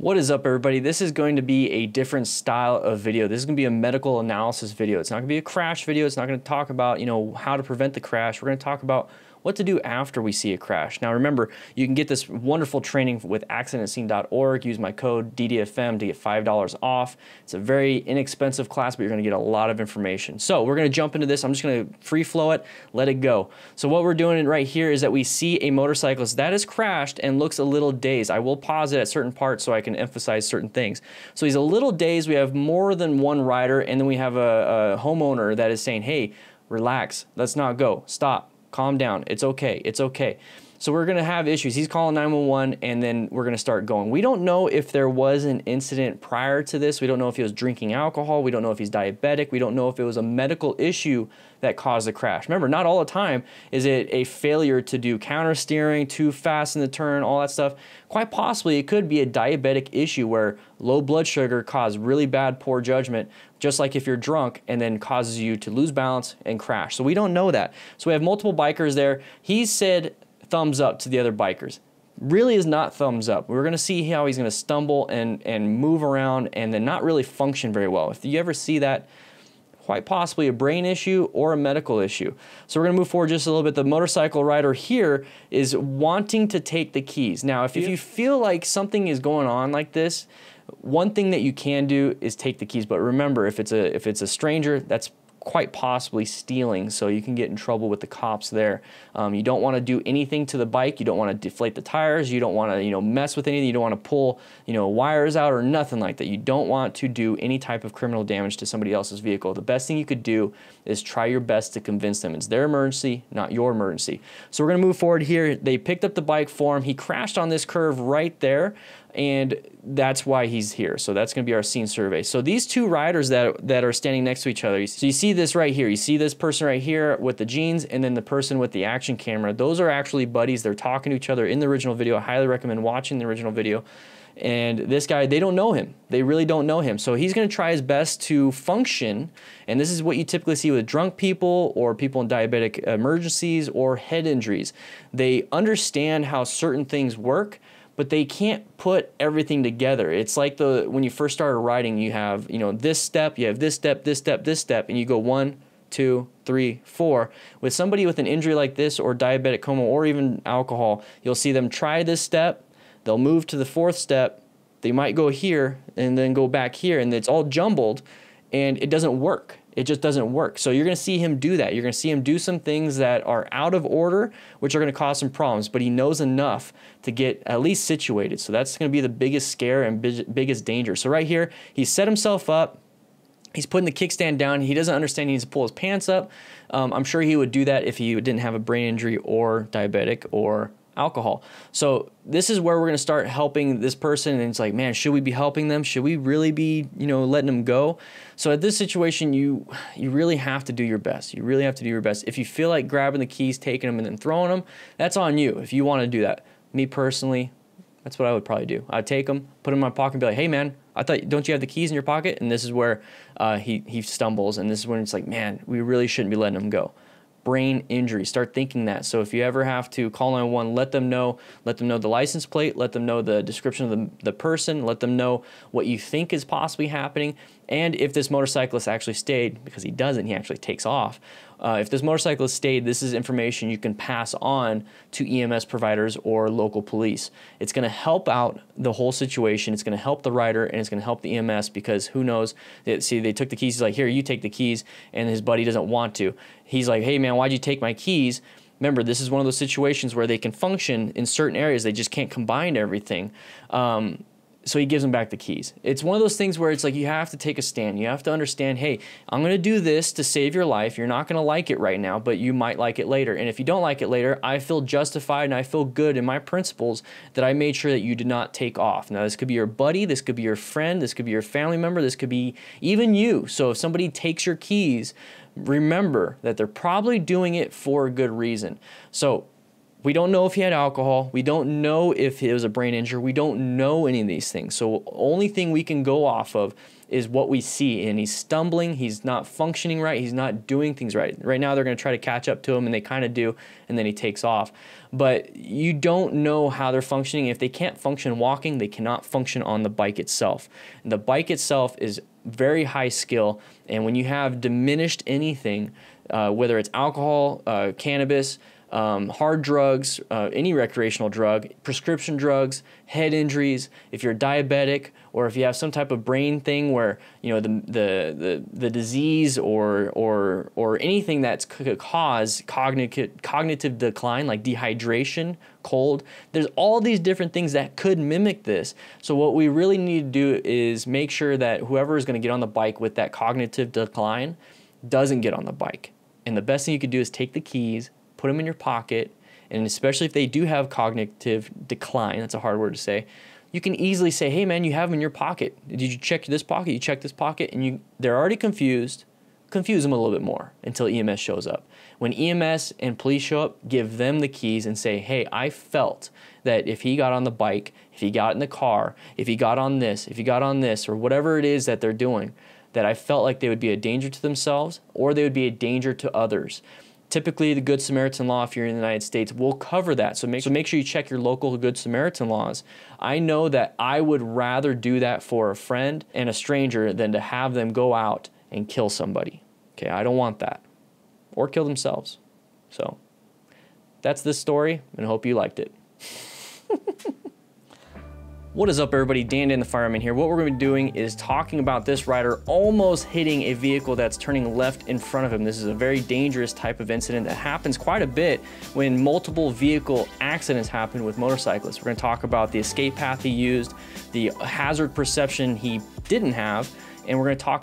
What is up, everybody? This is going to be a different style of video. This is going to be a medical analysis video. It's not going to be a crash video. It's not going to talk about, how to prevent the crash. We're going to talk about what to do after we see a crash. Now, remember, you can get this wonderful training with accidentscene.org. Use my code DDFM to get $5 off. It's a very inexpensive class, but you're going to get a lot of information. So we're going to jump into this. I'm just going to free flow it, let it go. So what we're doing right here is that we see a motorcyclist that has crashed and looks a little dazed. I will pause it at certain parts so I can emphasize certain things. So he's a little dazed. We have more than one rider, and then we have a homeowner that is saying, hey, relax, let's not go, stop. Calm down. It's okay. It's okay. So we're going to have issues. He's calling 911, and then we're going to start going. We don't know if there was an incident prior to this. We don't know if he was drinking alcohol. We don't know if he's diabetic. We don't know if it was a medical issue that caused the crash. Remember, not all the time is it a failure to do counter steering, too fast in the turn, all that stuff. Quite possibly it could be a diabetic issue where low blood sugar caused really bad poor judgment, just like if you're drunk, and then causes you to lose balance and crash. So we don't know that. So we have multiple bikers there. He said thumbs up to the other bikers. Really is not thumbs up. We're going to see how he's going to stumble and move around and then not really function very well. If you ever see that, quite possibly a brain issue or a medical issue. So we're going to move forward just a little bit. The motorcycle rider here is wanting to take the keys. Now, if you feel like something is going on like this, one thing that you can do is take the keys. But remember, if it's a stranger, that's quite possibly stealing, so you can get in trouble with the cops there. You don't want to do anything to the bike. You don't want to deflate the tires. You don't want to mess with anything. You don't want to pull wires out or nothing like that. You don't want to do any type of criminal damage to somebody else's vehicle. The best thing you could do is try your best to convince them it's their emergency, not your emergency. So we're going to move forward here. They picked up the bike for him. He crashed on this curve right there, and that's why he's here. So that's going to be our scene survey. So these two riders that are standing next to each other, so you see this right here. You see this person right here with the jeans, and then the person with the action camera. Those are actually buddies. They're talking to each other in the original video. I highly recommend watching the original video. And this guy, they don't know him. They really don't know him. So he's going to try his best to function. And this is what you typically see with drunk people or people in diabetic emergencies or head injuries. They understand how certain things work, but they can't put everything together. It's like when you first started riding, you have this step, you have this step, this step, this step, and you go 1, 2, 3, 4. With somebody with an injury like this or diabetic coma or even alcohol, you'll see them try this step, they'll move to the 4th step, they might go here and then go back here, and it's all jumbled, and it doesn't work. It just doesn't work. So you're going to see him do that. You're going to see him do some things that are out of order, which are going to cause some problems, but he knows enough to get at least situated. So that's going to be the biggest scare and biggest danger. So right here, he set himself up. He's putting the kickstand down. He doesn't understand he needs to pull his pants up. I'm sure he would do that if he didn't have a brain injury or diabetic or alcohol. So this is where we're going to start helping this person, and it's like, man, should we be helping them? Should we really be, letting them go? So at this situation, you really have to do your best. You really have to do your best. If you feel like grabbing the keys, taking them, and then throwing them, that's on you if you want to do that. Me personally, that's what I would probably do. I'd take them, put them in my pocket, and be like, hey, man, don't you have the keys in your pocket? And this is where he stumbles, and this is when it's like, man, we really shouldn't be letting him go. Brain injury. Start thinking that. So if you ever have to call 911, let them know the license plate, let them know the description of the person, let them know what you think is possibly happening, and if this motorcyclist actually stayed, because he doesn't, he actually takes off. If this motorcyclist stayed, this is information you can pass on to EMS providers or local police. It's going to help out the whole situation. It's going to help the rider, and it's going to help the EMS, because who knows? See, they took the keys. He's like, here, you take the keys, and his buddy doesn't want to. He's like, hey, man, why'd you take my keys? Remember, this is one of those situations where they can function in certain areas. They just can't combine everything. So he gives him back the keys. It's one of those things where it's like you have to take a stand. You have to understand, hey, I'm going to do this to save your life. You're not going to like it right now, but you might like it later. And if you don't like it later, I feel justified and I feel good in my principles that I made sure that you did not take off. Now, this could be your buddy. This could be your friend. This could be your family member. This could be even you. So if somebody takes your keys, remember that they're probably doing it for a good reason. So We don't know if he had alcohol. We don't know if it was a brain injury. We don't know any of these things. So only thing we can go off of is what we see. And he's stumbling. He's not functioning right. He's not doing things right. Right now they're going to try to catch up to him, and they kind of do, and then he takes off. But you don't know how they're functioning. If they can't function walking, they cannot function on the bike itself. And the bike itself is very high skill. And when you have diminished anything, whether it's alcohol, cannabis, hard drugs, any recreational drug, prescription drugs, head injuries, if you're diabetic, or if you have some type of brain thing where, you know, the disease or anything that's could cause cognitive decline, like dehydration, cold, there's all these different things that could mimic this. So what we really need to do is make sure that whoever is going to get on the bike with that cognitive decline doesn't get on the bike. And the best thing you could do is take the keys, put them in your pocket, and especially if they do have cognitive decline, that's a hard word to say, you can easily say, hey man, you have them in your pocket. Did you check this pocket? You check this pocket, and they're already confused. Confuse them a little bit more until EMS shows up. When EMS and police show up, give them the keys and say, hey, I felt that if he got on the bike, if he got in the car, if he got on this, if he got on this, or whatever it is that they're doing, that I felt like they would be a danger to themselves or they would be a danger to others. Typically, the Good Samaritan law, if you're in the United States, will cover that. So make sure you check your local Good Samaritan laws. I know that I would rather do that for a friend and a stranger than to have them go out and kill somebody. Okay, I don't want that. Or kill themselves. So that's this story, and I hope you liked it. What is up, everybody? DanDanTheFireman here. What we're going to be doing is talking about this rider almost hitting a vehicle that's turning left in front of him. This is a very dangerous type of incident that happens quite a bit when multiple vehicle accidents happen with motorcyclists. We're going to talk about the escape path he used, the hazard perception he didn't have, and we're going to talk